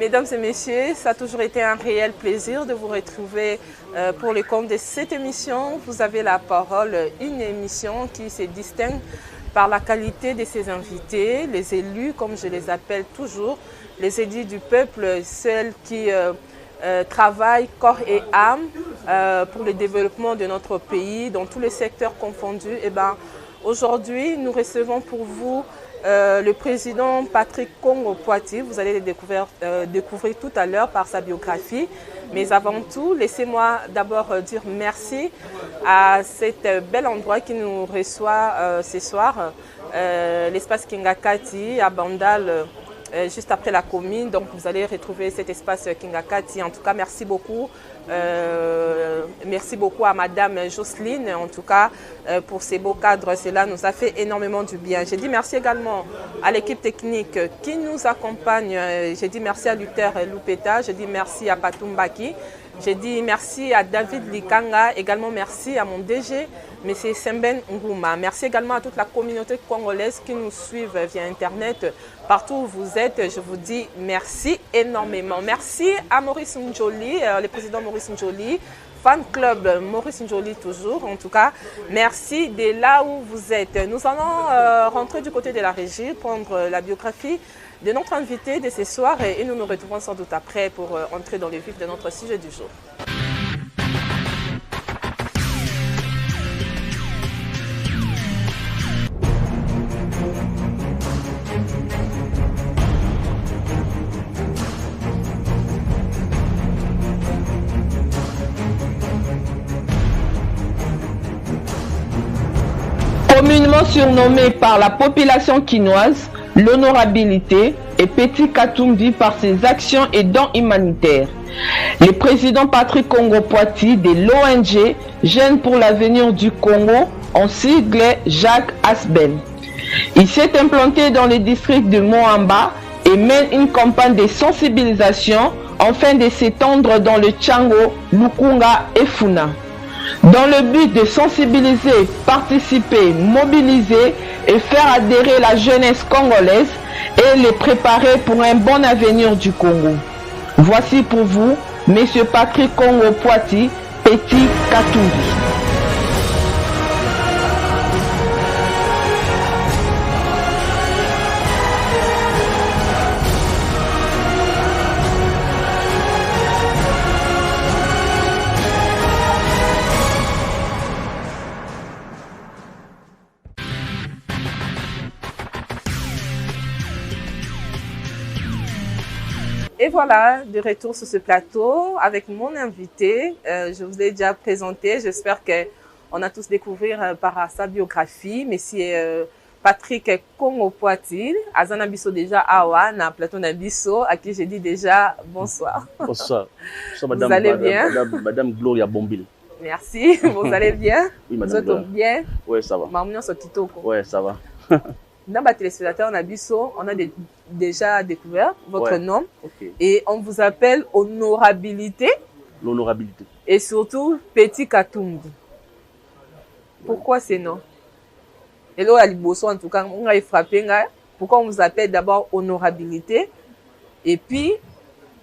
Mesdames et messieurs, ça a toujours été un réel plaisir de vous retrouver pour le compte de cette émission. Vous avez la parole, une émission qui se distingue par la qualité de ses invités, les élus, comme je les appelle toujours, les édits du peuple, ceux qui travaillent corps et âme pour le développement de notre pays, dans tous les secteurs confondus. Et ben, aujourd'hui, nous recevons pour vous le président Patrick Congo-Poiti. Vous allez le découvrir tout à l'heure par sa biographie. Mais avant tout, laissez-moi d'abord dire merci à cet bel endroit qui nous reçoit ce soir, l'espace Kingakati à Bandal, juste après la commune. Donc vous allez retrouver cet espace Kingakati. En tout cas, merci beaucoup. Merci beaucoup à Madame Jocelyne, en tout cas, pour ces beaux cadres. Cela nous a fait énormément du bien. J'ai dit merci également à l'équipe technique qui nous accompagne. J'ai dit merci à Luther Lupeta. J'ai dit merci à Patumbaki. J'ai dit merci à David Likanga. Également merci à mon DG, M. Semben Ngouma. Merci également à toute la communauté congolaise qui nous suit via Internet. Partout où vous êtes, je vous dis merci énormément. Merci à Maurice Njoli, le président Maurice Njoli, fan club Maurice Njoli toujours. En tout cas, merci de là où vous êtes. Nous allons rentrer du côté de la régie, prendre la biographie de notre invité de ce soir et nous nous retrouvons sans doute après pour entrer dans le vif de notre sujet du jour. Communément surnommé par la population quinoise, l'honorabilité est Petit Katumbi par ses actions et dons humanitaires. Le président Patrick Congo-Poiti de l'ONG Jeunes pour l'avenir du Congo, en sigle Jacques Asbel. Il s'est implanté dans le district de Moamba et mène une campagne de sensibilisation afin de s'étendre dans le Tchango, Lukunga et Funa. Dans le but de sensibiliser, participer, mobiliser et faire adhérer la jeunesse congolaise et les préparer pour un bon avenir du Congo. Voici pour vous, M. Patrick Congo-Poiti, Petit Katumbi. Et voilà, de retour sur ce plateau avec mon invité. Je vous l'ai déjà présenté. J'espère qu'on a tous découvert par sa biographie. Monsieur Patrick Congo-Poiti, Azana Bisso déjà Awa, na plateau Nabisso, à qui j'ai dit déjà bonsoir. Bonsoir. Vous allez bien? Madame Gloria Bombil. Merci. Vous allez bien? Oui, Vous madame. êtes bien? Oui, ça va. Maman sur Kitoko. Oui, ça va. Dans ma téléspectateur Nabisso, on a déjà découvert votre nom. Okay. Et on vous appelle Honorabilité. L'honorabilité. Et surtout Petit Katumbi. Pourquoi ces noms? Et là, à Liboso, en tout cas, on a frappé. Pourquoi on vous appelle d'abord Honorabilité et puis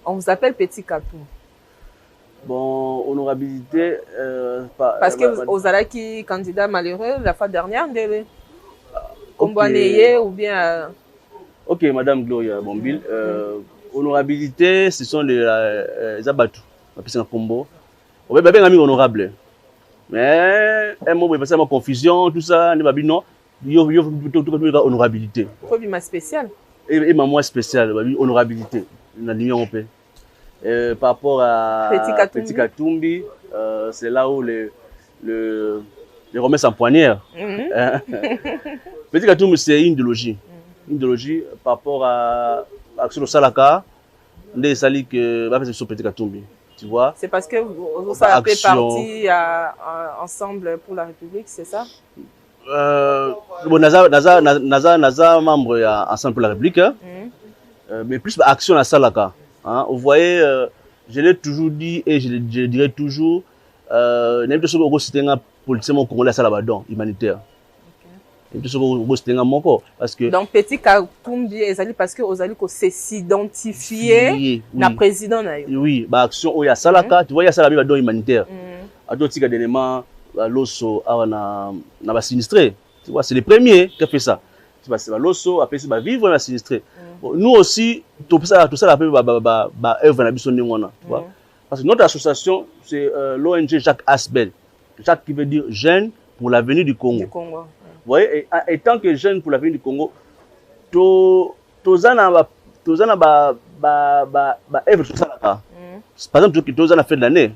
on vous appelle Petit Katumbi? Bon, honorabilité. Parce que vous avez qui candidat malheureux la fois dernière, Comboaneye ou bien. Ok, Madame Gloria Bombil. Honorabilité, ce sont les abattus. On appelle ça un combo. On va bien honorable. Mais un mot, il y a une confusion, tout ça. Non, il y a une honorabilité. Pourquoi ma spécial? Et ma moi spéciale, honorabilité. Par rapport à Petit Katumbi, c'est là où les remèdes en poignère. Petit Katumbi, c'est une idéologie. Une idéologie par rapport à l'action de Salaka, on sali que c'est Petit Katumbi. Tu vois? C'est parce que vous avez fait partie ensemble pour la République, c'est ça? Bon, Naza membre ensemble pour la République, mais plus action à Salaka. Hein? Vous voyez, je l'ai toujours dit et je le dirai toujours, n'importe quoi que c'était un politicien congolais à Salabadon, humanitaire. Parce que donc Petit Katumbi ezali parce que ozali ko s'identifier na président na yo. Oui, bah action oya salaka, tu vois il y a ça la don humanitaire. Ado tika dernièrement loso na ba sinistré. Tu vois c'est les premiers qui a fait ça. Tu vois c'est loso après c'est ba vivre na sinistré. Nous aussi tout ça la ba œuvre na biso ndengona, tu vois. Parce que notre association c'est l'ONG Jacques Asbel. Jacques qui veut dire Jeunes pour l'avenir du Congo. Vous voyez, et tant que jeune pour l'avenir du Congo, par exemple, tous a fait de l'année,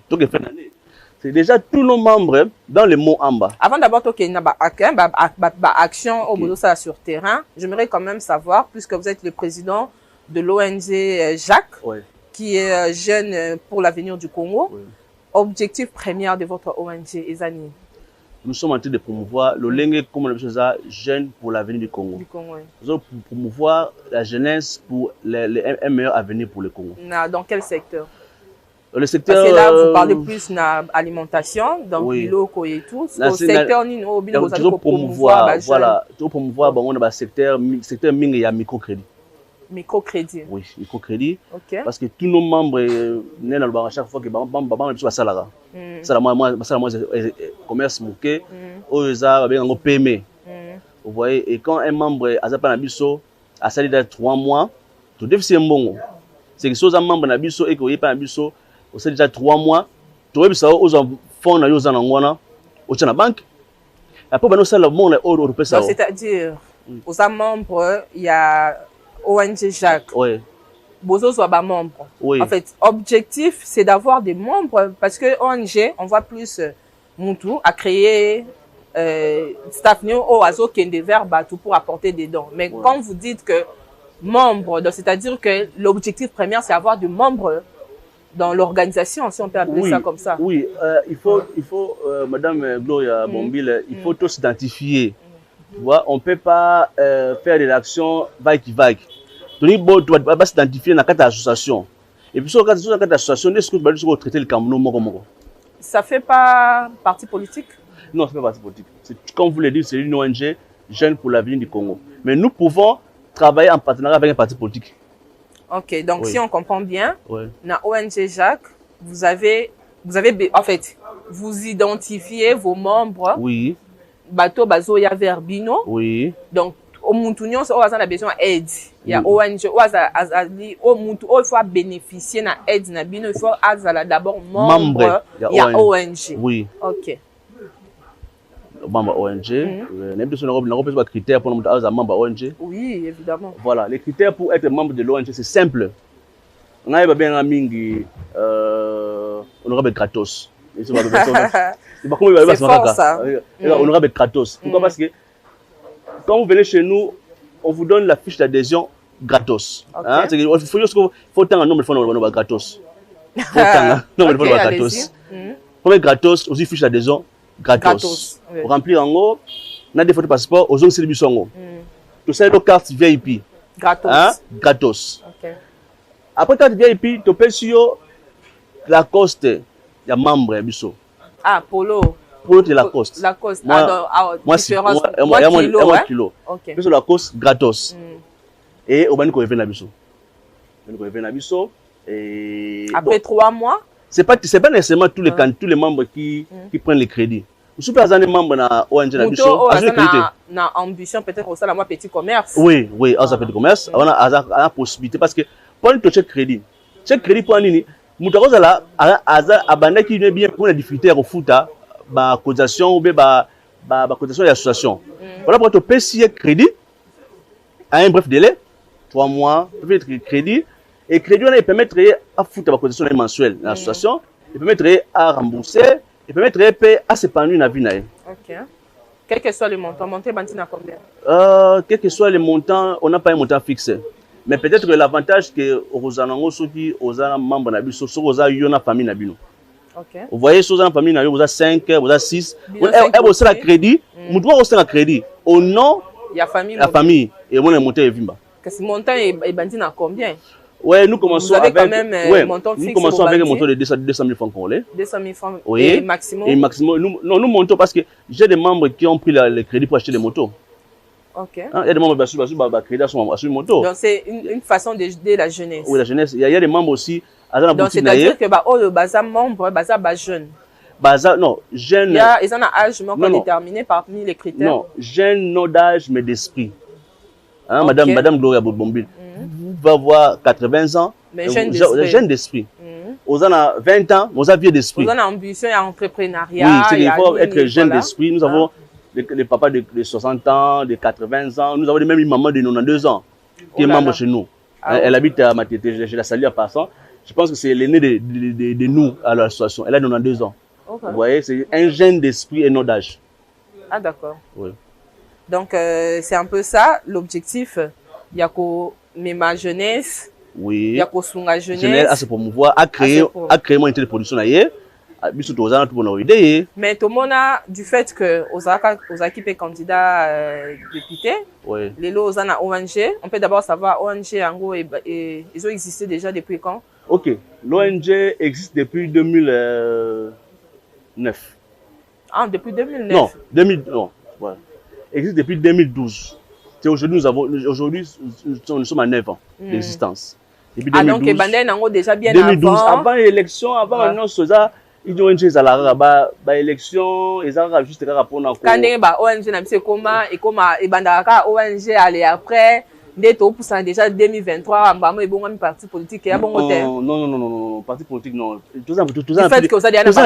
c'est déjà tous nos membres dans le mot en bas. Avant d'abord, action au boulot ça sur terrain, j'aimerais quand même savoir, puisque vous êtes le président de l'ONG Jacques, qui est Jeunes pour l'avenir du Congo, objectif premier de votre ONG, Ezani. Nous sommes en train de promouvoir le Lengue comme le ça jeune pour l'avenir du Congo. Nous allons promouvoir la jeunesse pour un meilleur avenir pour le Congo. Dans quel secteur? Le secteur. Parce que là, vous parlez plus d'alimentation, dans le locaux et tout. Au secteur, nous allons promouvoir. Voilà, nous promouvoir le secteur ming et microcrédit. Microcrédit. Oui, microcrédit. Okay. Parce que tous nos membres, à chaque fois que salaire. Ça, moi, commerce mouké, PME. Vous voyez, et quand un membre a pas nabiso, a sali de 3 mois, tout déficit bon. C'est que si un membre nabiso et qu'il n'y a pas nabiso, au sali déjà 3 mois, tu vois, ça aux fonds na yoza nangwana, au tient la banque. Après, ben, ça le monde est c'est-à-dire, aux membres, il y a ONG Jacques. Oui. Bozo soit membre. Oui. En fait, objectif, c'est d'avoir des membres parce que ONG, on voit plus Moutou à créer staff au azo qui est des verbes pour apporter des dons. Mais quand vous dites que membre, c'est-à-dire que l'objectif premier, c'est avoir des membres dans l'organisation, si on peut appeler ça comme ça. Oui, il faut Madame Gloria Bombile, il faut tous s'identifier. Tu vois, on ne peut pas faire des actions vague. Tu dois s'identifier dans cette association. Et puis, sur cette association, est-ce que tu vas traiter le Cameroun? Ça ne fait pas partie politique? Non, ce n'est pas partie politique. Comme vous l'avez dit, c'est une ONG Jeunes pour l'avenir du Congo. Mais nous pouvons travailler en partenariat avec un parti politique. Ok, donc si on comprend bien, dans ONG Jacques, vous avez, en fait, vous identifiez vos membres. Oui. Bateau bazo ya verbino. Oui. Donc au Mountounion, on a besoin d'aide. Il y a ONG, au Moutou, il faut bénéficier de l'aide. Il faut d'abord membre. Il y a ONG. Oui. Ok. Membre ONG. Nous avons des critères pour être membre ONG. Oui, évidemment. Voilà, les critères pour être membre de l'ONG, c'est simple. On a bien honorable gratos. C'est fort ça. Honorable gratos. Pourquoi? Parce que quand vous venez chez nous, on vous donne la fiche d'adhésion gratos. Il faut tant un nombre de fois gratos. Premier gratos, aussi fiche d'adhésion gratos. Pour remplir en haut, on a des photos de passeport, aux autres services en haut. Tout ça, nos cartes VIP. Gratos. Après carte VIP, tu peux sur Lacoste. Il y a membre biso. Ah, Polo. Polo de Lacoste. Lacoste. Moi, kilo. Ok. Biso Lacoste gratos. Et au bani ko evena biso. Ko evena biso et après 3 mois. C'est pas nécessairement tous les membres qui prennent les crédits. Vous souhaitez un membre na ONG na biso, na ambition peut-être au sein petit commerce. Oui, ça petit commerce, on a possibilité parce que pour une check crédit pour nini mutakoza la abanda qui vient bien pour la difficulté au futa ba cotisation ou ba cotisation d'association. Voilà pour te payer crédit à un bref délai 3 mois, peut-être crédit et crédit on permettre à futa ba cotisation mensuelle dans l'association, et permettre à rembourser et permettre à s'épanouir dans la vie. OK. Quel que soit le montant, monter bantina combien? Quel que soit le montant, on n'a pas un montant fixe. Mais peut-être que l'avantage que Rosanango soki oza membre na biso so oza yo na famille na bino. OK. Vous voyez so oza na famille na yo oza 5, oza 6, et oza la crédit, mutu oza la crédit au nom ya famille la famille et mon monter evimba. Que ce montant est bantina combien? Ouais, nous commençons avec quand même montant fixe. Nous commençons avec un montant de 200 000 francs congolais. 200 000 francs. Oui. Et maximum. Et maximum nous montons parce que j'ai des membres qui ont pris le crédit pour acheter des motos. Ok. Hein, il y a des membres qui ont créé sur moto. Donc c'est une façon d'aider la jeunesse. Oui, la jeunesse. Il y a des membres aussi. Donc c'est-à-dire que le bazar membre, bazar jeune. Non, jeune. Ils ont un âge déterminé parmi les critères. Non, jeune, non d'âge, mais d'esprit. Hein, okay. Madame Gloria Bourbombile, vous va avoir 80 ans, mais jeune d'esprit. Vous avez 20 ans, vous avez vieux d'esprit. Vous avez ambition et entrepreneuriat. Oui, il faut être jeune d'esprit. Nous avons les papas de 60 ans, de 80 ans. Nous avons même une maman de 92 ans qui est membre chez nous. Elle habite à Matete, je la salue en passant. Je pense que c'est l'aîné de nous à l'association. Elle a 92 ans. Okay. Vous voyez, c'est un jeune d'esprit et non d'âge. Ah d'accord. Oui. Donc c'est un peu ça l'objectif. Il y a ma jeunesse. Oui. Il y a la jeunesse. À se promouvoir, à créer mon unité de production. Mais tout le monde a du fait que aux équipes candidats députés, oui. Les lots aux ONG, on peut d'abord savoir ONG en gros et ils ont existé déjà depuis quand? Ok, l'ONG existe depuis 2009. Ah, depuis 2009? Non, 2000, non. Ouais. Existe depuis 2012. Aujourd'hui, nous sommes à 9 ans d'existence. Depuis 2012. Ah, donc, les déjà bien 2012, avant l'élection, avant l'annonce, ils ont été à l'élection, ils ont juste rapport à quand ONG n'a pas comment et ONG aller après. Déjà 2023, il y a un parti politique. Non, parti politique, non. Tout ça, le fait que vous avez un membre.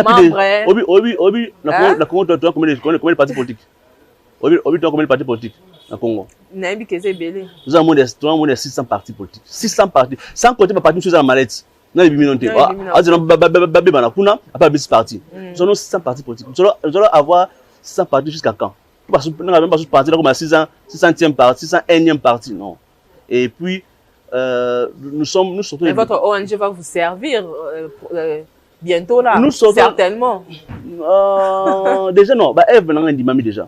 Combien de partis politiques? Combien de partis politiques dans le Congo? Nous avons moins de 600 partis politiques. 600 partis. Sans compter les partis qui sont dans la mallette. Nous avons Nous avons 600 partis politiques. Nous allons avoir 600 partis jusqu'à quand? Nous n'avons pas parti comme 600e parti, 601e parti, non. Et puis, nous sortons. Mais votre ONG va vous servir bientôt là, certainement. Déjà, non. Elle venait en Dimami déjà.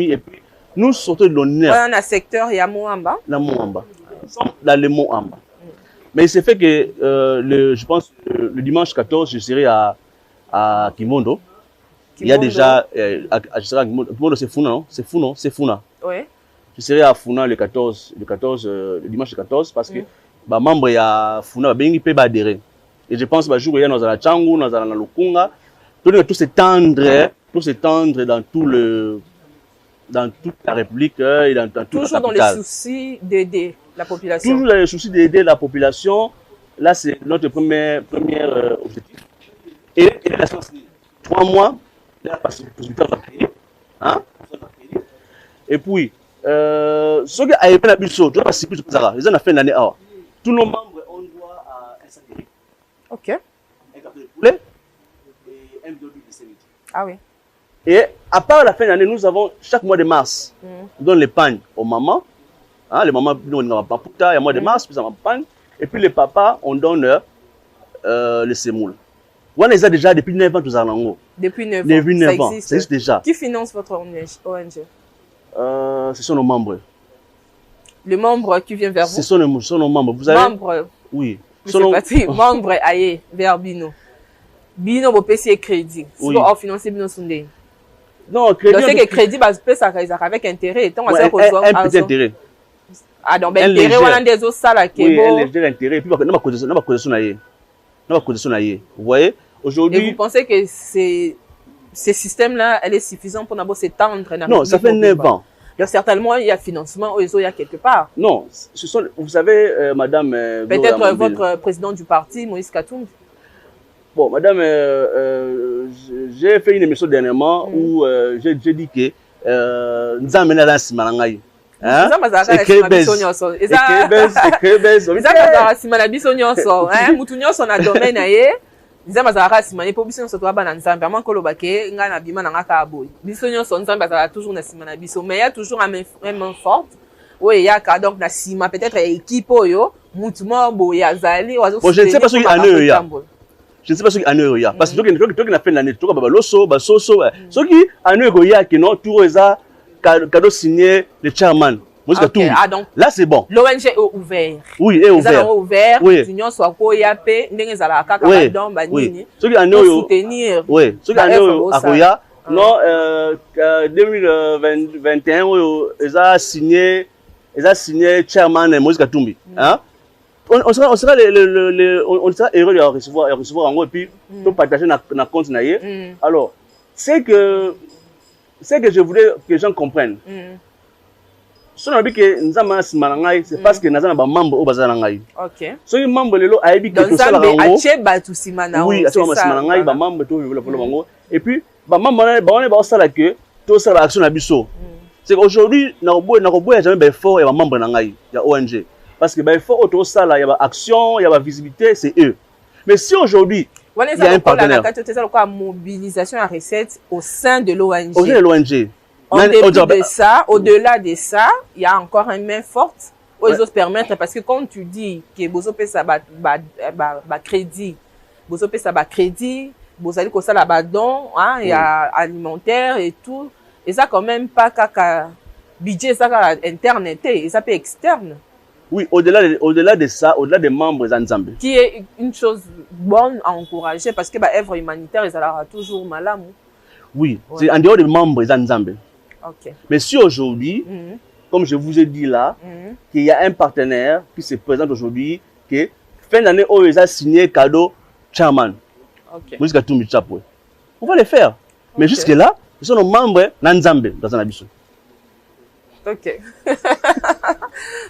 Et puis, nous sortons de l'honneur. Dans le secteur, il y a Moamba. La Moamba. Dans le Moamba. Mais il s'est fait que, je pense, le dimanche 14, je serai à Kimondo. Il y a déjà, Kimondo c'est Funa, non? C'est Funa. Oui. Je serai à Funa le dimanche 14, parce que, membre, il y a Funa, il peut adhérer. Et je pense que, jour, il y a dans la Tchangou, dans la Lukunga, tout s'étendre dans toute la République et dans toute la capitale. Toujours dans les soucis d'aider la population. Toujours dans les soucis d'aider la population. Là, c'est notre premier objectif. Et la chance, 3 mois, la possibilité va créer. Hein? Et puis, ceux qui ont été à Bissau, tu vas passer plus de ça. Ils ont fait l'année. Tous nos membres ont droit à un sac. Ok. Un café de poulet et un bidon de série. Ah oui. Et à part la fin de l'année, nous avons chaque mois de mars, on donne l'épargne aux mamans. Hein, les mamans, nous on a pas il y a mois de mars, puis on épargne. Et puis les papas, on donne le semoule. On les a déjà depuis 9 ans tous en Depuis 9 ans. Ça existe déjà. Qui finance votre ONG? Ce sont nos membres. Les membres qui viennent vers vous? Ce sont nos membres. Vous avez... Membres? Oui. Membres aillés vers Bino. Bino, vous payez crédit. Si vous financez Bino Sunday. Non, crédit. Donc, c'est que crédit, ça avec intérêt. Un petit intérêt. Ah, donc, intérêt, on a des autres salles qui oui, un léger intérêt. Et puis, on n'a pas condition. Vous voyez, aujourd'hui. Et vous pensez que ces systèmes-là, elle est suffisant pour d'abord s'étendre? Non, ça fait 9 ans. Certainement, il y a financement, il y a quelque part. Non, vous savez, madame. Peut-être votre président du parti, Moïse Katumbi. Bon, madame, j'ai fait une émission dernièrement où j'ai dit que nous avons mené à la Simalangaï. Hein? Je ne sais pas ce qui en est parce que ceux qui ont fait l'année, ceux qui ont loso, ceux qui en est qui n'ont tout cadeau signé le chairman. Okay. Ah, donc, là c'est bon. L'ONG est ouvert. Oui, est ouvert. Ils ont ouvert. Oui. L'union soit koyape, n'engezala kaka dans banini. Ceux qui en est soutenir. Oui. Ceux qui en est à Koya, Non, 2021, ils ont signé chairman de Moïse Katumbi. Hein? On sera heureux de recevoir en gros, et puis de partager dans compte. Alors, c'est que je voulais que les gens comprennent. Si on a dit que nous avons c'est parce que nous avons des membres au bazar nangai. OK. Si les membres lelo a dit que tout ça là oui, c'est ça. Oui, membres tout le bango. Et puis membres ça là que tout ça action na biso. C'est qu'aujourd'hui na robo ya jamais befort et membres nangai, ya ONG. Parce que befort tout ça là, il y a action, il y a visibilité, c'est eux. Mais si aujourd'hui il y a un partenaire, la mobilisation à recettes au sein de l'ONG. Au sein de l'ONG. Au-delà de ça, il y a encore une main forte aux autres permettre parce que quand tu dis que Bozo peut ça crédit, Bozo peut ça crédit, Bozo allez que ça là don, hein, il y a alimentaire et tout, et ça quand même pas qu'à budget ça interne et ça peut externe. Oui, au-delà de ça, au-delà des membres Nzambe. Qui est une chose bonne à encourager parce que œuvre humanitaire ils aura toujours malam. Oui, c'est en dehors des membres Nzambe. Okay. Mais si aujourd'hui, comme je vous ai dit là, qu'il y a un partenaire qui se présente aujourd'hui, que fin d'année, ils ont signé cadeau chairman. On va le faire. Mais jusque-là, ils sont nos membres Nzambe dans un abysse. Ok.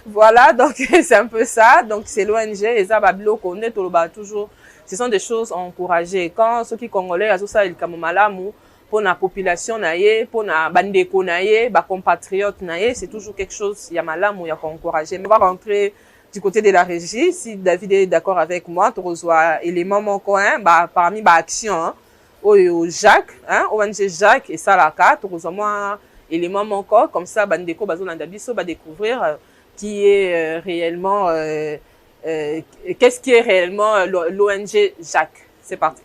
Voilà, donc c'est un peu ça. Donc c'est l'ONG, et ça, qu'on est toujours. Ce sont des choses encouragées. Quand ceux qui congolais, ça, ils kamomalamu. Pour la population naïe, pour la bandeko naïe, ba compatriotes naïe, c'est toujours quelque chose, il y a malam ou il y a encouragé. Mais on va rentrer du côté de la régie, si David est d'accord avec moi, tu reçois élément mon coin, parmi ba action, hein, au Jacques, hein, ONG Jacques et Salaka, tu reçois moi élément mon corps, comme ça, bandeko bazolanda biso va découvrir qui est réellement, qu'est-ce qui est réellement l'ONG Jacques. C'est parti.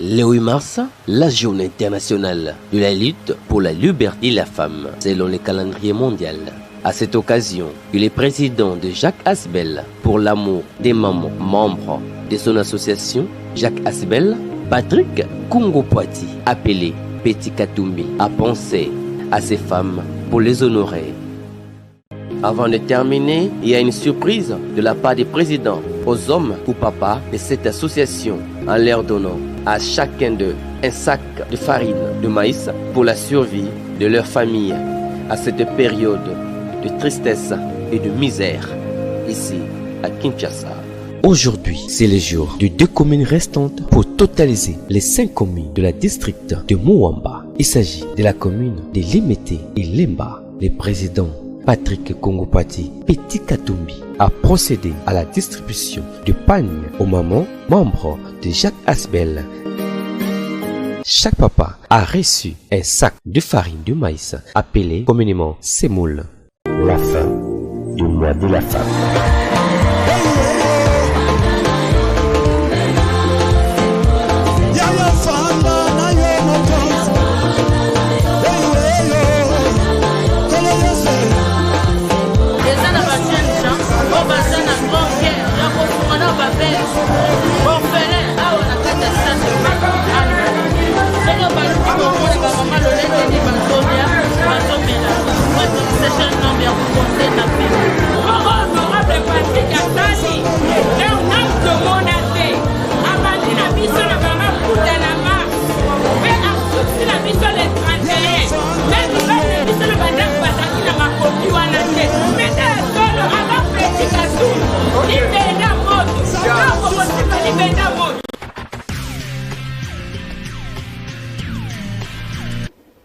Le 8 mars, la journée internationale de la lutte pour la liberté de la femme, selon le calendrier mondial. À cette occasion, il est président de Jacques Asbel pour l'amour des mamans, membres de son association Jacques Asbel, Patrick Kongopwati, appelé Petit Katumbi, a pensé à ces femmes pour les honorer. Avant de terminer, il y a une surprise de la part des présidents aux hommes ou papas de cette association en leur donnant à chacun d'eux un sac de farine de maïs pour la survie de leur famille à cette période de tristesse et de misère ici à Kinshasa. Aujourd'hui, c'est le jour de 2 communes restantes pour totaliser les 5 communes de la district de Mouamba. Il s'agit de la commune de Limete et Lemba. Le président Patrick Kongopwati Petit Katumbi a procédé à la distribution de pagnes aux mamans membres de Jacques Asbel. Chaque papa a reçu un sac de farine de maïs appelé communément semoule. La fin du mois de la femme.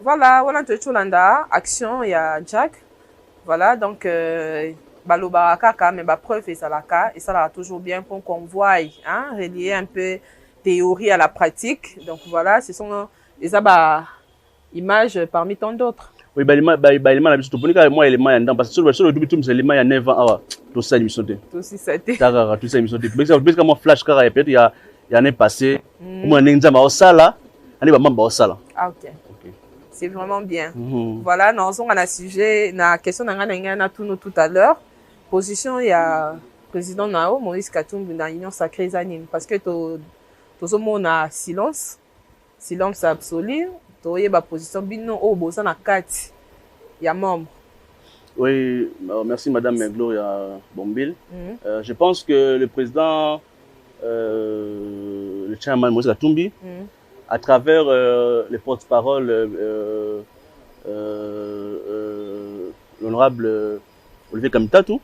Voilà, voilà Tcholanda, action, il y a Jack. Voilà, donc, Balo Barakaka, mais preuve et ça l'a toujours bien pour qu'on voie, hein, relier un peu théorie à la pratique. Donc voilà, ce sont des images parmi tant d'autres. Oui, élément la biso to ponika moi élément ya ndam parce que sur le double c'est élément ya 9 ans awa to ça émission te. To si ça te. Tara tout ça émission te. Parce que moi flash car peut-être il y a année passée moi ninja ma osala, ani ba mamba osala. Ah OK. C'est vraiment bien. Voilà, nous avons un sujet na question na tout à l'heure. Position il y a président Nao Moïse Katumbi dans l'Union sacrée Zanim parce que tout le monde a silence absolu. To yeba position bino o bosa na kati ya membre. Oui, merci Madame Gloria Bombil. Je pense que le président, le chairman Moïse Katumbi, à travers les porte-paroles, l'honorable Olivier Kamitatou,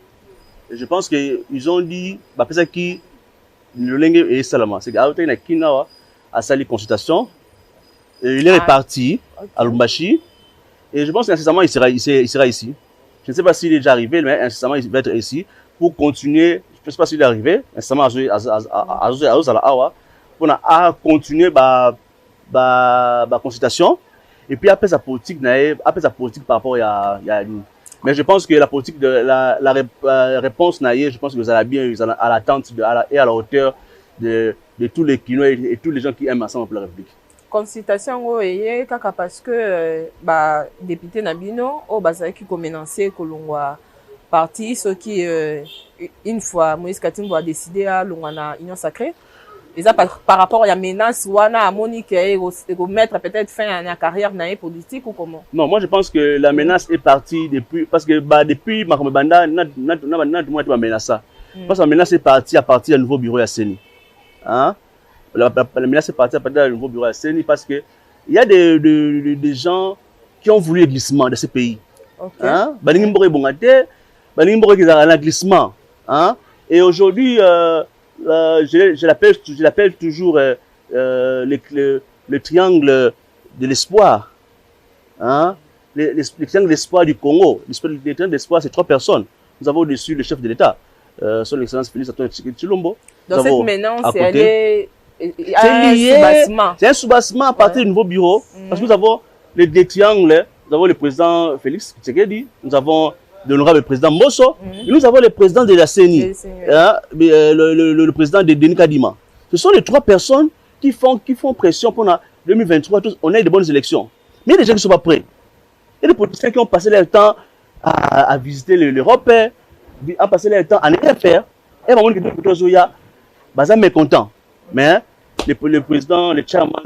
je pense qu'ils ont dit, bah, c'est qui le lingue et Salama, c'est qu'il y a Kinawa à sali consultation. Il est reparti à Lumbashi et je pense qu'incessamment il sera ici. Je ne sais pas s'il est déjà arrivé, mais incessamment il va être ici pour continuer. Je ne sais pas s'il est arrivé, incessamment à continuer la consultation. Et puis après sa politique par rapport à mais je pense que la politique de la réponse je pense que vous allez bien à l'attente et à la hauteur de tous les Kinois et tous les gens qui aiment ensemble pour la République. Consultation kaka parce que député Nabino au bazaki commencer kolongwa parti ce qui une fois Moïse Katumbi a décidé à longana Union sacrée et ça par rapport à la menace wana à Monique et mettre peut-être fin à la carrière politique ou comment? Non, moi je pense que la menace est partie depuis parce que depuis Makomebanda na menace ça. Parce que la menace est partie à partir du nouveau bureau à Seni. Hein? La menace est partie à partir du nouveau bureau à Seni parce que il y a des gens qui ont voulu le glissement de ce pays. Hein? Glissement. Hein? Et aujourd'hui, je l'appelle toujours le triangle de l'espoir. Hein? Le triangle d'espoir du Congo. Le triangle d'espoir, c'est 3 personnes. Nous avons au-dessus le chef de l'État, son excellence Félix Antoine Tshilombo. Dans cette menace, c'est un soubassement à partir du nouveau bureau. Parce que nous avons les triangles, nous avons le président Félix Tshisekedi, nous avons l'honorable président Mosso, et nous avons le président de la CENI, le président de Denis Kadima. Ce sont les 3 personnes qui font pression pour 2023, on a des bonnes élections. Mais il y a des gens qui ne sont pas prêts. Il y a des politiciens qui ont passé leur temps à visiter l'Europe, à passer leur temps à ne rien faire. Et à un moment donné, ils mécontent. Mais le président, le chairman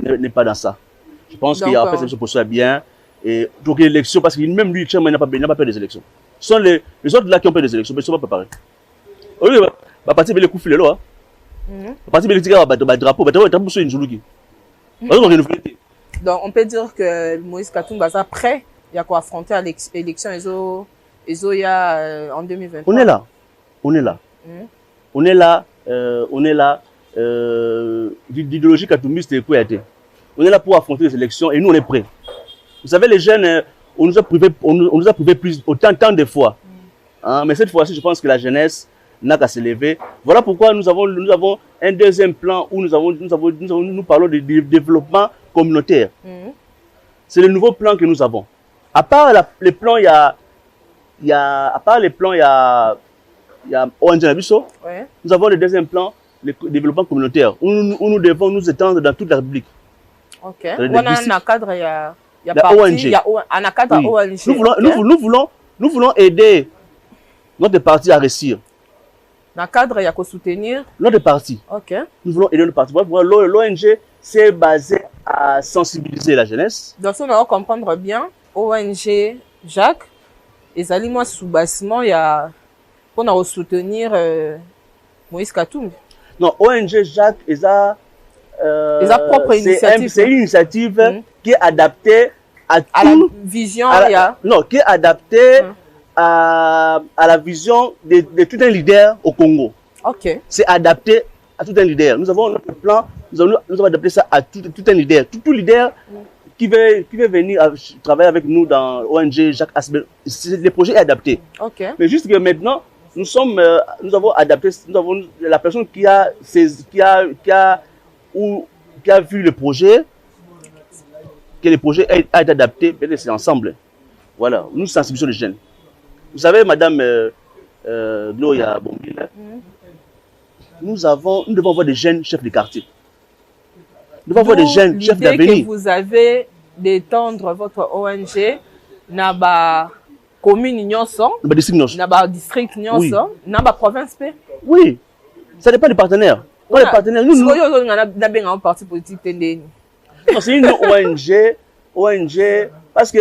n'est pas dans ça. Je pense qu'il y a fait cette position bien. Et donc l'élection, parce que même lui, le chairman n'a pas fait des élections. Ce sont les autres là qui ont fait des élections, mais ils ne sont pas préparés. Oui, bah partir avec les coups filés là. Partir avec les drapeaux, donc on peut dire que Moïse Katumbi est prêt à affronter l'élection en 2023. On est là. On est là. L'idéologie Katumbi, c'était quoi? On est là pour affronter les élections et nous on est prêts. Vous savez, les jeunes, on nous a prouvé plus autant de fois. Hein, mais cette fois-ci, je pense que la jeunesse n'a qu'à se lever. Voilà pourquoi nous avons un deuxième plan où nous parlons de développement communautaire. C'est le nouveau plan que nous avons. À part les plans, il y a ONG Nabiso. Nous avons le deuxième plan, le développement communautaire, où nous devons nous étendre dans toute la République. Ok. On a un cadre, il y a ONG. Il y a un cadre ONG. Nous voulons aider notre parti à réussir. Dans le cadre, il y a qu'à soutenir notre parti. Ok. Nous voulons aider notre parti. L'ONG, c'est basé à sensibiliser la jeunesse. Donc, si on va comprendre bien, ONG Jacques, et aliments sous-bassement, il y a pour soutenir Moïse Katumbi. Non, ONG Jacques, propre initiative. C'est une initiative qui est adaptée à la vision. Qui est adaptée à la vision de tout un leader au Congo. Ok. C'est adapté à tout un leader. Nous avons notre plan, nous avons adapté ça à tout un leader. Tout leader qui veut venir travailler avec nous dans ONG Jacques Asbel, le projet est adapté. Ok. Mais juste que maintenant, nous avons adapté, nous avons la personne qui a vu le projet, que le projet a été adapté, peut-être c'est ensemble. Voilà, nous sensibilisons les jeunes. Vous savez, madame Gloria Bombila, nous devons avoir des jeunes chefs de quartier. Nous devons avoir des jeunes chefs d'avenir. L'idée que vous avez d'étendre votre ONG dans la commune Nyonso, dans la district Nyonso, dans la province. Oui, ça dépend des partenaires. Les partenaires, nous avons un parti politique. C'est une ONG, parce que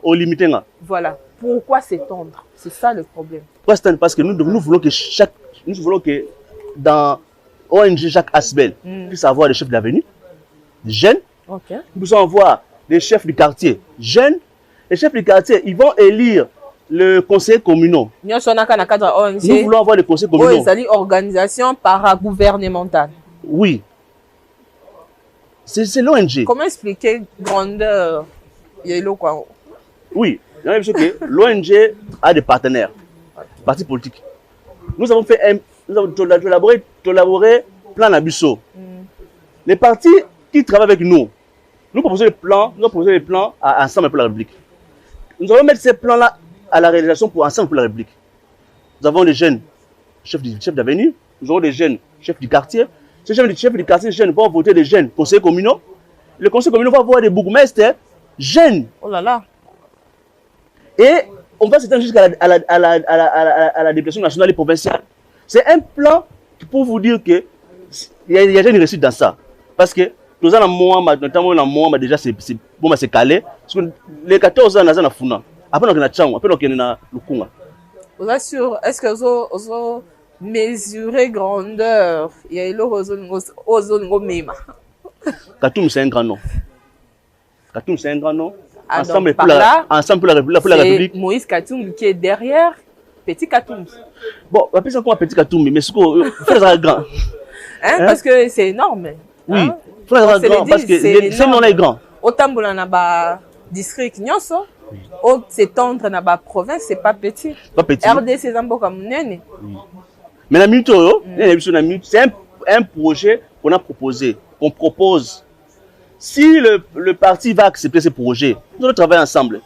au limité. Voilà. Pourquoi s'étendre? C'est ça le problème. Parce que nous voulons que dans ONG Jacques Asbel puisse avoir des chefs d'avenir, des jeunes. Okay. Nous pouvons avoir des chefs du quartier jeunes. Les chefs du quartier, ils vont élire le conseil communal. Nous voulons avoir des conseils communaux. C'est une organisation paragouvernementale. Oui. C'est l'ONG. Comment expliquer grandeur? Oui. L'ONG a des partenaires, partis politiques. Nous avons élaboré plan Nabusso. Les partis qui travaillent avec nous, nous proposons les plans à Ensemble pour la République. Nous allons mettre ces plans-là à la réalisation pour Ensemble pour la République. Nous avons des jeunes chefs d'avenir, nous avons des jeunes chefs du quartier. Ces chefs du quartier jeunes vont voter des jeunes conseillers communaux. Le conseil communal va avoir des bourgmestres jeunes. Oh là là. Et on va s'étendre jusqu'à la députation nationale et provinciale. C'est un plan pour vous dire qu'il y a déjà une réussite dans ça. Parce que nous avons déjà c'est calé. Parce que les 14 ans, nous avons fait ça. Après, nous avons fait ça. Après, nous avons fait ça. Vous êtes sûr? Est-ce que vous avez mesuré grandeur? Il y a une même. Katoum, c'est un grand nom. Katoum, c'est un grand nom. Ah, Ensemble pour la République. Moïse Katoum qui est derrière Petit Katoum. Bon, on appelle ça quoi Petit Katoum, mais c'est quoi? Il faut les grand. Parce que c'est énorme. Oui, il faut les grand parce que ce nom-là est grand. Autant que dans district Nyonso, au s'étendre dans la province, c'est pas petit. Pas petit. RDC c'est un peu comme nene. Mais la minute, c'est un projet qu'on a proposé, qu'on propose. Si le parti va accepter ce projet, nous allons travailler ensemble.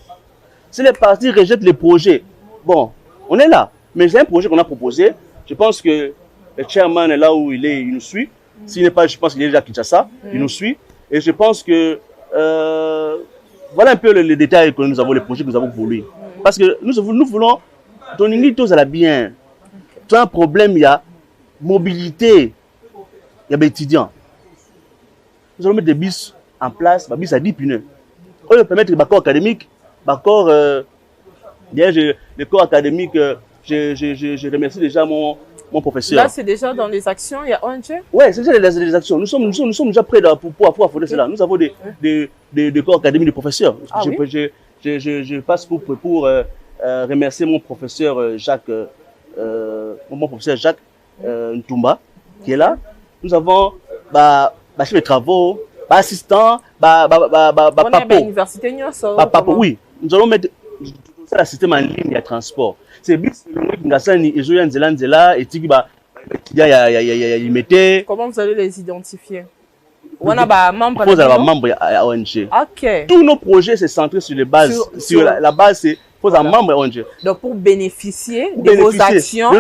Si les partis rejettent les projets, bon, on est là. Mais c'est un projet qu'on a proposé. Je pense que le chairman est là où il est, il nous suit. S'il n'est pas, je pense qu'il est déjà à Kinshasa, il nous suit. Et je pense que voilà un peu les détails que nous avons, les projets que nous avons pour lui. Parce que nous voulons donner tous à la bien. Tu as un problème, il y a mobilité, il y a des étudiants. Nous allons mettre des bus en place, des bus à 10 pneus. On va permettre les corps académiques, le corps académique, je remercie déjà mon professeur. Là, c'est déjà dans les actions, il y a ONG? Oui, c'est déjà les actions. Nous sommes déjà prêts pour pouvoir faire cela. Nous avons des corps académiques de professeurs. Ah, je passe pour remercier mon professeur Jacques Ntumba, qui est là. Nous avons chef de travaux, assistant, papo. Oui, nous allons mettre le système en ligne de transport. C'est comment vous allez les identifier? On a membre à ONG. Okay. Tous nos projets sont centrés sur les bases. Sur la base, c'est faut un membre ONG. Donc pour bénéficier de vos actions,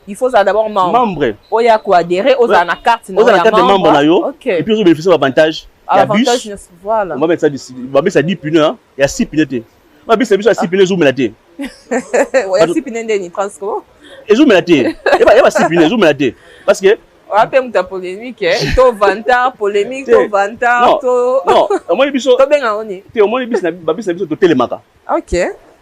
il faut d'abord membre. Il y a quoi adhérer aux carte de membre. Et puis vous bénéficiez d'avantages. Il y a bus. Voilà. On va mettre ça ici. On va mettre ça 10 pneus. Il y a 6 pneus. On va mettre ça 6 pneus zoom laté. Il y a 6 pneus de transport. Et zoom laté. Il y a 6 pneus zoom laté. Parce que on va faire une polémique, to vantard, polémique, to vantard, to. Non, au moins les bus sont. Au moins les bus sont télémaka. Ok.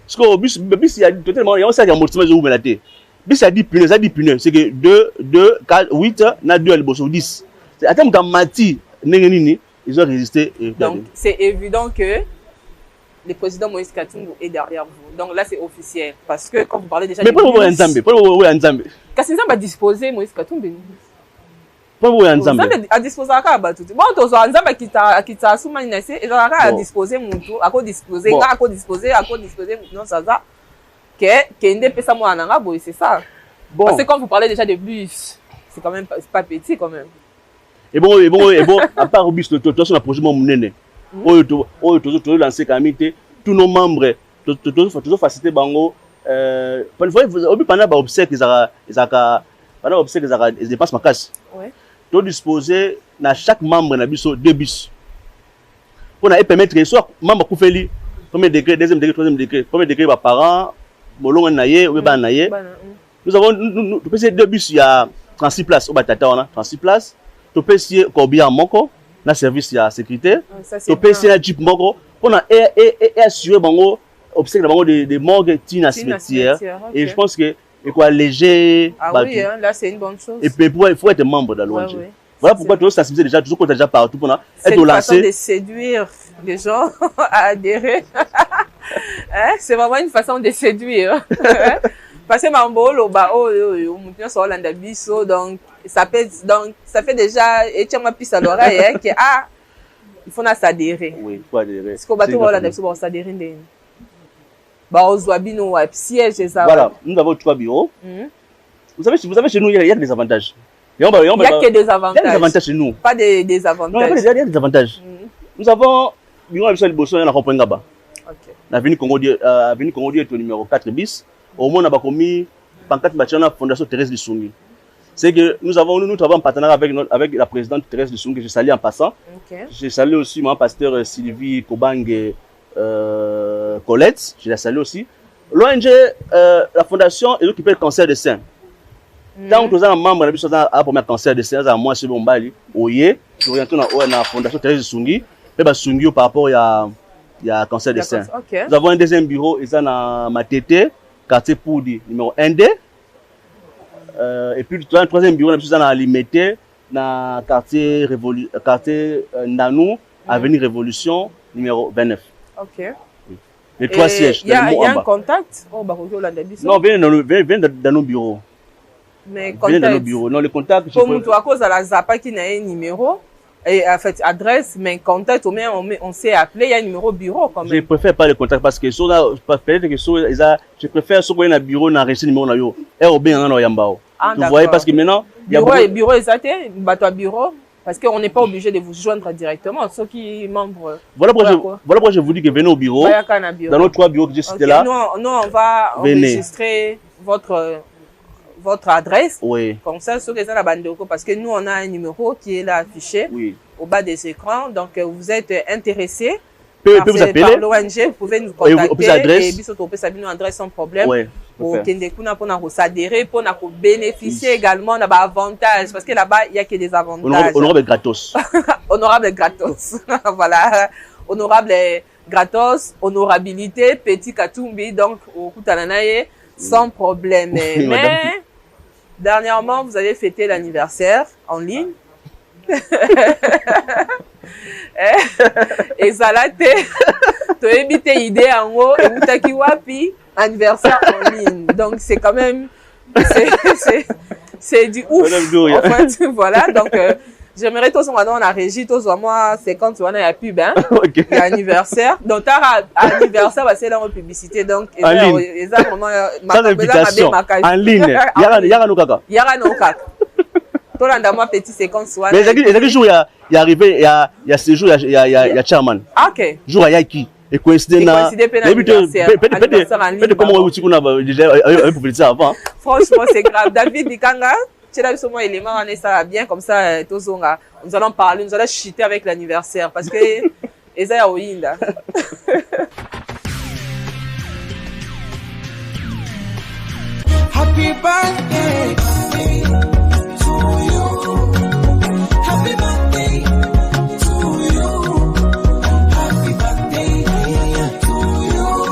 Parce que le bus, il y a totalement, il y a aussi un amortissement de zoom laté. Le bus, il y a 10 pneus, ça 10 pneus. C'est que 2, 4, 8, na 2, elle sur 10. À terme, quand Mati, ils ont résisté. Donc, c'est évident que le président Moïse Katumbi est derrière vous. Donc là, c'est officiel. Parce que quand vous parlez déjà. Mais pourquoi vous avez un Zambé? Pourquoi vous avez un Zambé? Kassinza va disposer Moïse Katumbi. Pourquoi vous avez un Zambé? À disposer à quoi? Bon, tu as un Zambé qui t'a soumani naissé, et à disposer mon tour, à quoi disposer, non, ça, c'est ça. Parce que quand vous parlez déjà de bus, c'est quand même pas petit quand même. et bon à part au bis toi sur la projet mon nene toujours lancer kamité tous nos membres toujours faciliter bango pendant ba obsèques pendant obsèques ils dépassent ma casse ouais to disposer na chaque membre na biso 2 bus pour na permettre que soit membre koufeli premier degré deuxième degré troisième degré premier degré ba parents bolongo na ye ou ba na ye nous avons nous peut 2 bus il y a 36 places au batata on a 36 places to peut si combien moko na service ya sécurité to peut si na jeep moko pour na assurer bango obsèques bango de morgue tina cimetière et je pense que et quoi léger oui là c'est une bonne chose et puis il faut être membre de l'ONG voilà pourquoi tu sensibiliser déjà toujours déjà partout pour être lancé c'est une façon de séduire les gens à adhérer c'est vraiment une façon de séduire parce que mambo loba mutina so landa biso donc ça fait déjà et tiens ma piste à l'oreille que il faut s'adhérer oui il faut adhérer parce que bateau landa biso s'adhérer ndeni siège voilà, nous avons 3 bureaux. Vous savez chez nous, il y a des avantages. Il y a que des avantages. Il y a des avantages chez nous. Pas des désavantages. Non, il y a des avantages. Nous avons bureau à Bosso, on a compris là-bas. L'avenue Congo est au numéro 4 bis. Au moins, on a commis pancarte la Fondation Thérèse Lissoundi. C'est que nous travaillons en partenariat avec la présidente Thérèse Lissoundi, que je salue en passant. Je salue aussi mon pasteur Sylvie Kobange. Colette, je la salue aussi. L'ONG, la fondation est occupée du cancer de sein. Tant que nous avons un membre de la première cancer de sein, moi, c'est bon, Oye, je oriente dans la fondation Thérèse Sungi, et Sungi par rapport à cancer de sein. Nous avons un deuxième bureau, ils sont dans Matete, quartier Poudi, numéro 1D. Et puis, le troisième bureau, nous sommes dans Limité, dans quartier Nanou, avenue Révolution, numéro 29. Les 3 sièges. Il y a un contact? Non, viens dans nos bureaux. Mais viens dans nos bureaux. Non, le contact. Comme toi, à cause de la Zapa qui n'a un numéro, et en fait, adresse, mais contact, au moins, on s'est appelé, il y a un numéro bureau quand même. Je préfère pas le contact parce que je préfère ce qu'on a un bureau, dans le numéro, vous voyez, parce que maintenant. Bureau exact, bureau. Parce qu'on n'est pas obligé de vous joindre directement, ceux qui sont membres. Voilà pourquoi je vous dis que venez au bureau. Dans nos 3 bureaux que j'ai cités là. Nous, on va enregistrer votre adresse. Oui. Comme ça, ceux qui sont là, parce que nous, on a un numéro qui est là affiché au bas des écrans. Donc, vous êtes intéressé par l'ONG, vous pouvez nous contacter. Et puis, surtout, vous avez une adresse sans problème. Pour s'adhérer, pour bénéficier également d'avantages. Parce que là-bas, il n'y a que des avantages. Honorable gratos. Honorable gratos. Voilà. Honorable gratos, honorabilité, petit Katumbi. Donc, au Koutananaye, sans problème. Mais, dernièrement, vous avez fêté l'anniversaire en ligne. Et ça l'a été. Tu as évité l'idée en haut et vous t'as wapi anniversaire en ligne. Donc c'est quand même c'est du ouf. En fait, voilà. Donc j'aimerais tous on a la régie tous moi c'est quand tu as pub hein. L'anniversaire. Donc t'as anniversaire bah c'est là en publicité donc en ligne. En ligne. Yara no kaka. Petit séquence mais il jour il y a arrivé il y a ce jour il y a chairman. OK. Jour il y a qui et coïncide na peut-être comment vous tu déjà un publicité avant. Franchement c'est grave. David Dikanga tu as vu ce élément on est ça bien comme ça tozonga nous allons parler nous allons chuter avec l'anniversaire parce que Ezaya Oyinda. Happy birthday to you. Happy birthday to you. Happy birthday to you.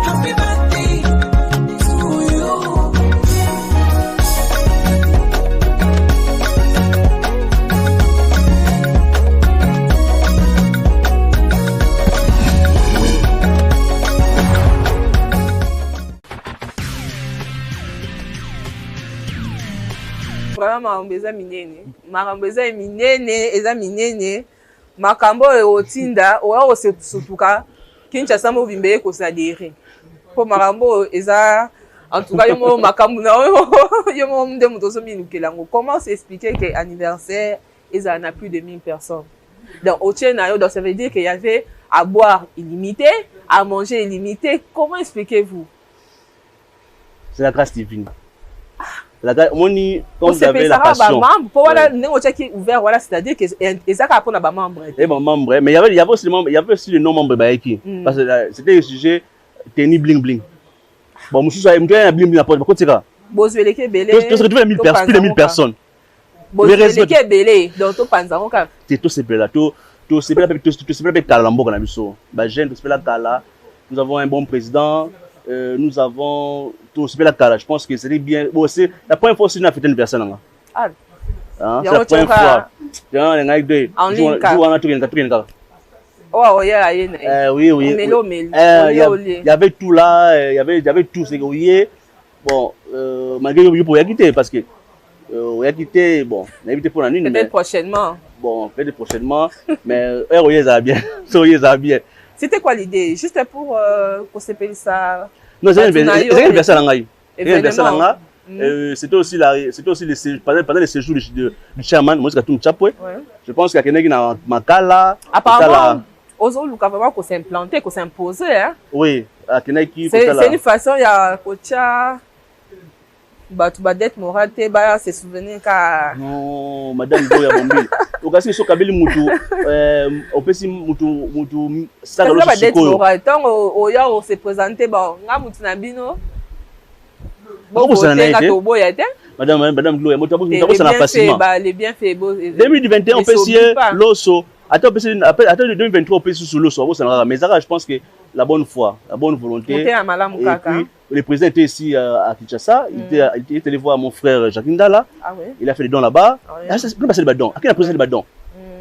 Happy birthday to you. Vraiment makambo eza minene makambo otinda oya osetuka Kinshasa movimbe ekosadere po makambo eza en tout cas yomo makambo na yomo nde mutozo minukelango comment s'expliquer que anniversaire ils en a plus de 1000 personnes. Donc, au Tchénayo, donc ça veut dire qu'il y avait à boire illimité, à manger illimité. Comment expliquez-vous? C'est la grâce divine. La grâce, quand vous avez la passion. Voilà, qui est ouvert, voilà, c'est-à-dire que ça a pour membre. Et bon, membre, mais il y avait aussi le nom membre Baïki. Parce que c'était le sujet Teni Bling Bling. Bon, je suis un bling bling à porte. Pourquoi c'est ça? Bon, je vais les belé. Tu se retrouves plus de 1000 personnes. Bon, je vais les belé. Donc, tout panzan. C'est tout ce là. Tout ce là, avec Kalambo qu'on a vu ça. Bah, jeune, tout ce là, Kala. Nous avons un bon président. Nous avons tout ce là, Kala. Je pense que c'est bien. Bon, c'est la première fois que nous avons fait une personne. Ah. C'est la première fois. En ligne. Oh, oui, oui. Il y avait tout là, il y avait tout ce qu'il y a. Bon, malgré que vous quitter parce que vous quitter, bon, on a évité pour la nuit. Peut-être prochainement. Bon, peut-être prochainement, mais oui, ça va bien. Ça bien. C'était quoi l'idée? Juste pour qu'on s'appelle ça. Non, c'est un anniversaire. C'était aussi pendant les séjours du chairman, moi, je pense qu'il y a quelqu'un qui a Makala. Apparemment, aux autres, vraiment qu'on s'implanter, qu'on s'imposer. Hein? Oui, c'est une façon, il y a Kocha, Batubadet Morate, Baya, se souvenir qu'à. Non, madame Boya Bombi. Au cas où il Kabili Moutou, au Pessi Moutou, ça va être Morate. Tant au ya, on s'est présenté, bon, on a Moutinabino. Bon, vous en avez Madame Gloria, les bienfaits, 2021, on peut essayer l'osso. Attends, 2023, on peut essayer sous l'osso. Mais ça, je pense que la bonne foi, la bonne volonté. Et puis, le président était ici à Kinshasa. Il était allé voir mon frère Jacques Ndala. Il a fait des dons là-bas. C'est pas le badon. À qui a posé le badon?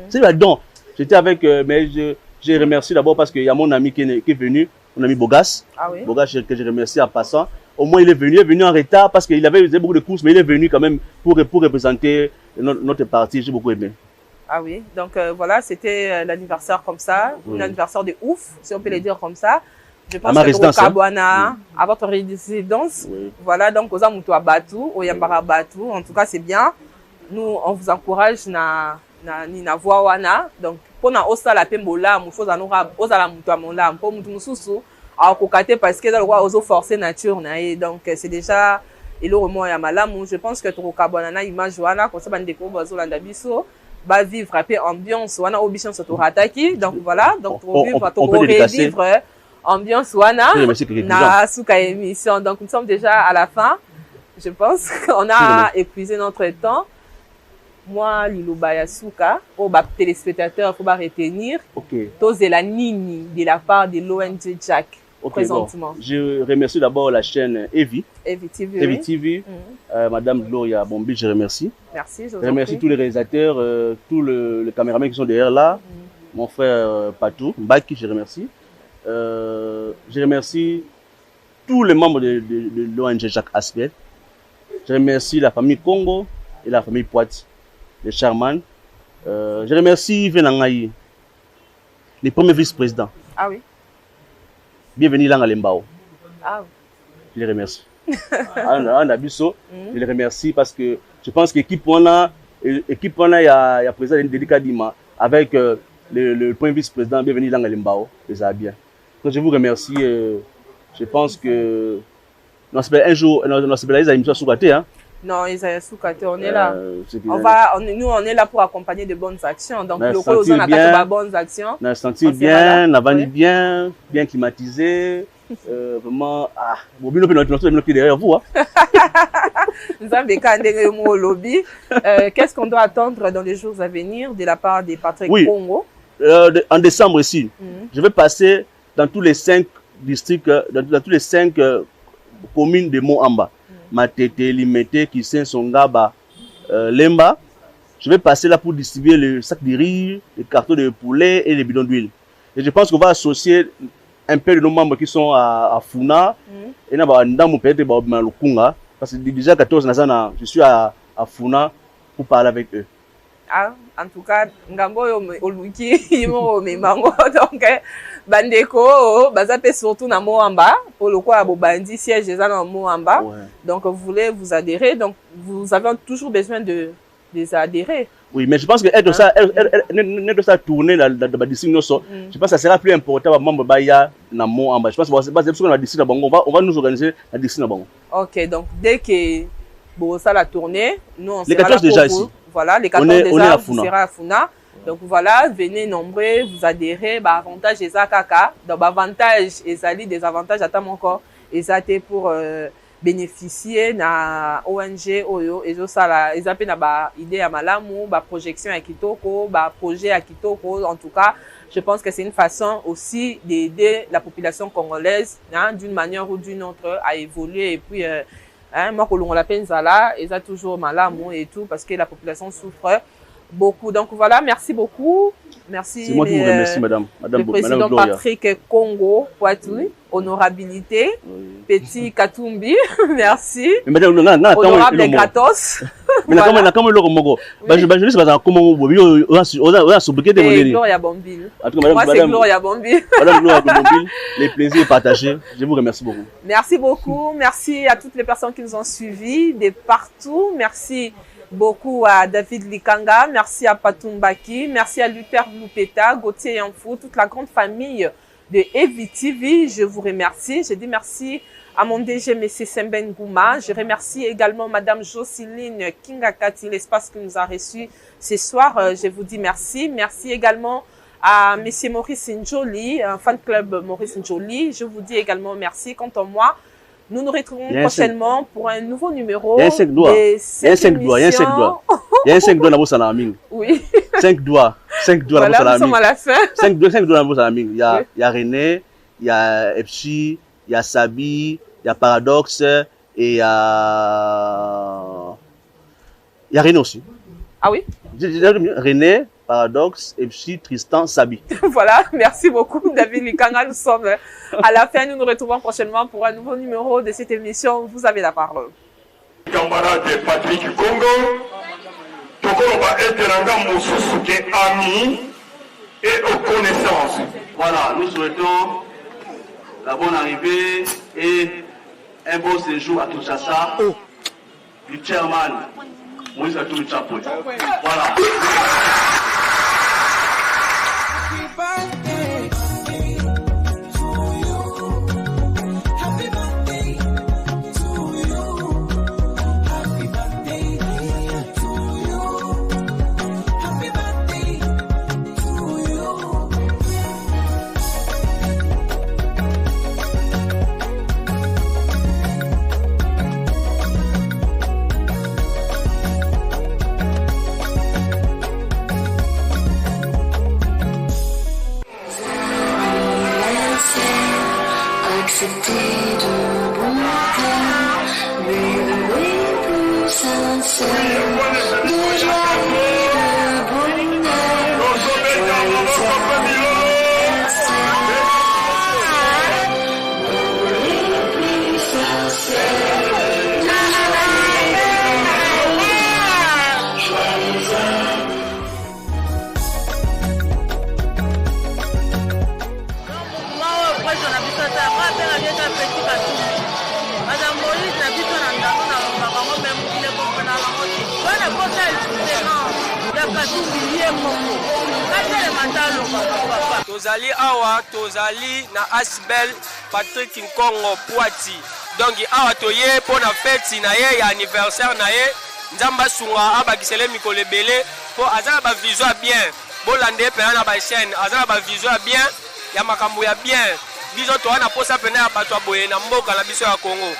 C'est le badon. J'étais avec, mais je remercie d'abord parce qu'il y a mon ami qui est venu, mon ami Bogas. Bogas, que je remercie en passant. Au moins, il est venu en retard parce qu'il avait beaucoup de courses, mais il est venu quand même pour représenter notre parti. J'ai beaucoup aimé. Ah oui, donc voilà, c'était l'anniversaire comme ça, un anniversaire de ouf, si on peut le dire comme ça. Je pense que au Kabouana, à votre résidence, voilà, donc aux Amoutou à Batou, au Yambara Batou, en tout cas c'est bien. Nous, on vous encourage na voix wana, donc pour na osa la pembola, il faut zanora osa la moutou à mon lame, pour moutou moussou. Alors, parce que dans le roi, forcer nature, donc c'est déjà, et le remords à malam, je pense que tu as image, voilà, comme ça, on découvre Zolandabiso, va vivre après ambiance, on a obligé de se rataki, donc voilà, donc on peut revivre ambiance, na souka émission, donc nous sommes déjà à la fin, je pense qu'on a épuisé notre temps. Moi, Lilo Bayasuka, pour les téléspectateurs, il faut retenir, c'est la Nini de la part de l'ONG Jack. Présentement. Bon. Je remercie d'abord la chaîne Evi TV. TV. Madame Gloria Bombi, je remercie. Merci. Je remercie tous les réalisateurs, tous les caméramans qui sont derrière là. Mon frère Patou, Mbaki, je remercie. Je remercie tous les membres de l'ONG Jacques Aspect. Je remercie la famille Congo et la famille Poiti, les Charman. Je remercie Venangaï, les premiers vice-présidents. Ah oui. Bienvenue là à Lembao. Ah. Je les remercie. Je les remercie parce que je pense qu'équipe on a, il y a président Délicat Dima avec le premier vice-président. Bienvenue là à Lembao. Ça va bien. Donc je vous remercie. Je pense que un jour, nous sommes là, émission sous-gâtée, hein. Non, Isaïe Soukate, on est là. Nous, on est là pour accompagner de bonnes actions. Donc, le cause, on a de bonnes actions. On a senti bien, on a vendu bien climatisé. Vraiment, derrière vous. Nous avons au lobby. Qu'est-ce qu'on doit attendre dans les jours à venir de la part des Patrick Congo? En décembre ici, je vais passer dans tous les 5 districts, dans tous les 5 communes de Moamba. Matete, Limete, Kissin, Songaba, Lemba. Je vais passer là pour distribuer le sac de riz, les cartons de poulet et les bidons d'huile. Et je pense qu'on va associer un peu de nos membres qui sont à Funa. Et là, parce que déjà 14 ans, je suis à Funa pour parler avec eux. Ah, en tout cas, Ngambo Oluki, donc Bandeko, Bazape surtout na Moamba, pour le quoi Bobandi siège dans Moamba. Donc vous voulez vous adhérer, donc vous avez toujours besoin de des adhérés. Oui, mais je pense que être ça tourner dans la district, je pense que ça sera plus important pour membre Baya na Moamba. Je pense que la district on va nous organiser la district. Ok, donc dès que bon ça la tournée, nous on les sera 14 là déjà pour vous. ici. Voilà, les 14 on est déjà à vous Funa. serez à Funa. Donc voilà, venez nombreux, vous adhérez, bah avantage et ça kaka. Donc avantage et ça des avantages à mon corps et ça pour bénéficier na ONG oyo et ça la ils appellent na ba idée à malamu, ba projection à kitoko, ba projet à kitoko. En tout cas, je pense que c'est une façon aussi d'aider la population congolaise hein, d'une manière ou d'une autre à évoluer et puis moi on l'appelle Zala et ça toujours malamu et tout parce que la population souffre beaucoup. Donc voilà, merci beaucoup. Merci. C'est moi qui vous remercie, madame. Le président Patrick Congo Poitou, honorabilité, Petit Katumbi, merci. Honorable Gratos. Gloria Bombil. Moi, c'est Gloria Bombil. Les plaisirs partagés. Je vous remercie beaucoup. Merci beaucoup. Merci à toutes les personnes qui nous ont suivis de partout. Merci beaucoup à David Likanga, merci à Patumbaki, merci à Luther Lupeta, Gauthier Yanfou, toute la grande famille de Evi TV. Je vous remercie. Je dis merci à mon DG, M. Semben Gouma. Je remercie également Madame Jocelyne Kingakati, l'espace qui nous a reçus ce soir. Je vous dis merci. Merci également à M. Maurice Njoli, un fan club Maurice Njoli. Je vous dis également merci. Quant à moi, nous nous retrouvons prochainement pour un nouveau numéro. Il y a 5 doigts. Il y a 5 doigts. Il y a 5 doigts. Il y a 5 doigts dans vos salamines. Oui. 5 doigts. 5 doigts dans vos salamines. Nous sommes à la fin. 5 doigts dans vos salamines. Il y a René, il y a Epsi, il y a Sabi, il y a Paradoxe et il y a René aussi. Ah oui? René, Paradoxe, Epsi, Tristan, Sabi. Voilà, merci beaucoup David Likanga. Nous sommes à la fin. Nous nous retrouvons prochainement pour un nouveau numéro de cette émission. Vous avez la parole. Camarade Patrick Congo, Tokoloba Eteranga Moussusuke amis et aux connaissances. Voilà, nous souhaitons la bonne arrivée et un beau séjour à Kinshasa du chairman Moïse Katumbi Chapwe. Voilà. Tozali awa tozali na Asbel Patrick Nkongo Poiti. Donc awa toye pour na fête na ye ya anniversaire na ye nzamba sunga abakisele mikolo ebele po azala ba visuel bien bolande pe na ba chaîne azala ba visuel bien ya makambo ya bien biso to na posa pena ya bato aboye na mboka na biso ya Congo.